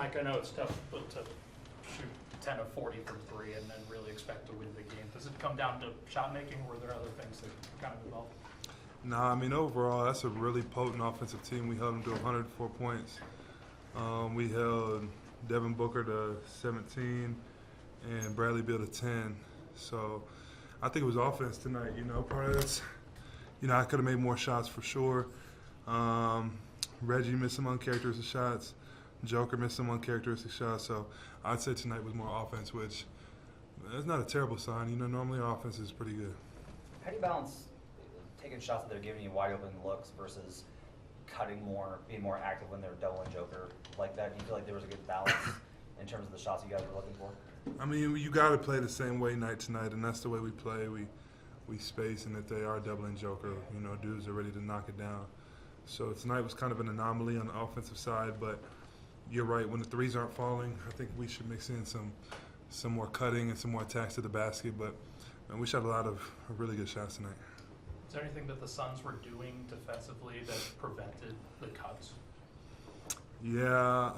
Mike, I know it's tough but to shoot 10 of 40 from three and then really expect to win the game. Does it come down to shot making, or are there other things that kind of involved? Nah, I mean, overall, that's a really potent offensive team. We held them to 104 points. We held Devin Booker to 17 and Bradley Beal to 10. So I think it was offense tonight, part of this. I could have made more shots for sure. Reggie missed some uncharacteristic shots. Joker missed some uncharacteristic shots. So I'd say tonight was more offense, which is not a terrible sign. Normally our offense is pretty good. How do you balance taking shots that they're giving you wide open looks versus cutting more, being more active when they're doubling Joker like that? Do you feel like there was a good balance in terms of the shots you guys were looking for? I mean, you got to play the same way night to night, and that's the way we play. We space, and if they are doubling Joker, dudes are ready to knock it down. So tonight was kind of an anomaly on the offensive side, but you're right. When the threes aren't falling, I think we should mix in some more cutting and some more attacks to the basket. But we shot a lot of really good shots tonight. Is there anything that the Suns were doing defensively that prevented the cuts? Yeah.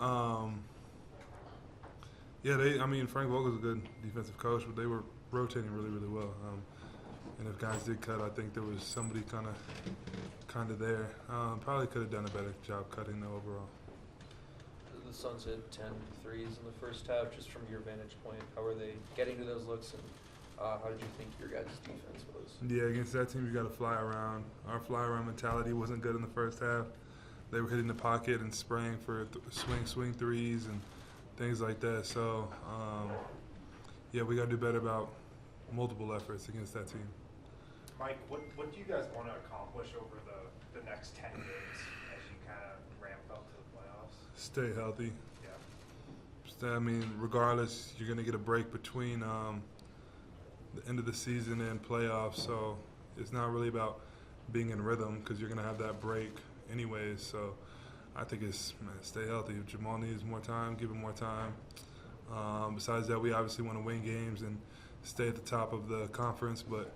Frank Vogel's a good defensive coach, but they were rotating really, really well. And if guys did cut, I think there was somebody kind of there. Probably could have done a better job cutting though overall. The Suns hit 10 threes in the first half. Just from your vantage point, how were they getting to those looks, and how did you think your guys' defense was? Yeah, against that team, you got to fly around. Our fly around mentality wasn't good in the first half. They were hitting the pocket and spraying for swing threes and things like that. So, we got to do better about multiple efforts against that team. Mike, what do you guys want to accomplish over the next 10 games as you kind of ramp up to the playoffs? Stay healthy. Yeah. Regardless, you're going to get a break between the end of the season and playoffs. So it's not really about being in rhythm because you're going to have that break anyways. So I think stay healthy. If Jamal needs more time, give him more time. Besides that, we obviously want to win games and stay at the top of the conference. But,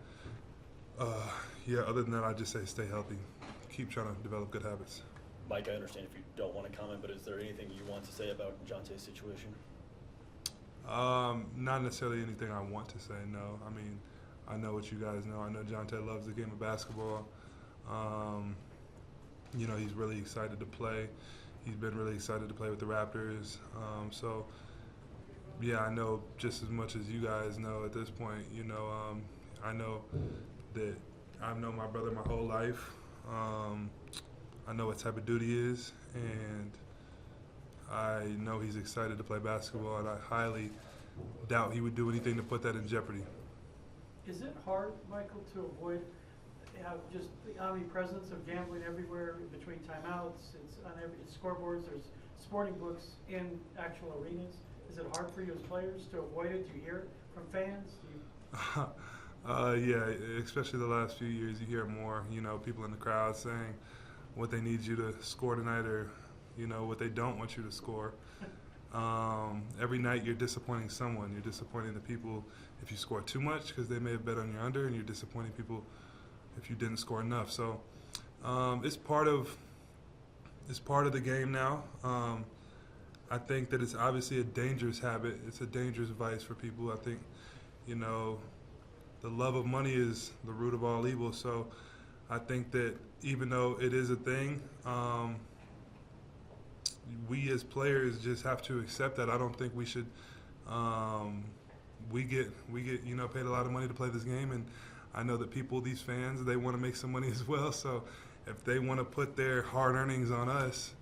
other than that, I'd just say stay healthy. Keep trying to develop good habits. Mike, I understand if you don't want to comment, but is there anything you want to say about Jontae's situation? Not necessarily anything I want to say, no. I know what you guys know. I know Jontae loves the game of basketball. He's really excited to play. He's been really excited to play with the Raptors. I know just as much as you guys know at this point. I know that I've known my brother my whole life. I know what type of dude he is, and I know he's excited to play basketball, and I highly doubt he would do anything to put that in jeopardy. Is it hard, Michael, to avoid just the omnipresence of gambling everywhere between timeouts? It's on it's scoreboards. There's sporting books in actual arenas. Is it hard for you as players to avoid it? Do you hear it from fans? Especially the last few years, you hear more. People in the crowd saying what they need you to score tonight, or what they don't want you to score. Every night you're disappointing someone. You're disappointing the people if you score too much because they may have bet on your under, and you're disappointing people if you didn't score enough. So it's part of the game now. I think that it's obviously a dangerous habit. It's a dangerous vice for people. I think, the love of money is the root of all evil. So I think that even though it is a thing, we as players just have to accept that. I don't think we should. We get paid a lot of money to play this game, and I know that these fans, they want to make some money as well. So if they want to put their hard earnings on us,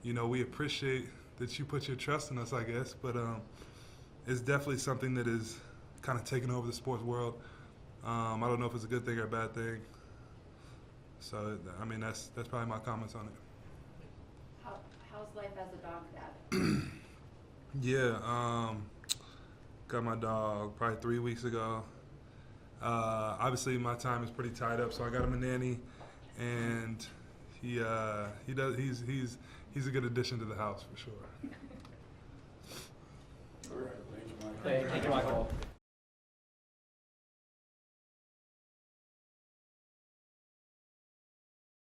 we appreciate that you put your trust in us, I guess. But it's definitely something that is kind of taking over the sports world. I don't know if it's a good thing or a bad thing. So that's probably my comments on it. How's life as a dog dad? Got my dog probably 3 weeks ago. Obviously my time is pretty tied up, so I got him a nanny, and he's a good addition to the house for sure. Thank you, Michael.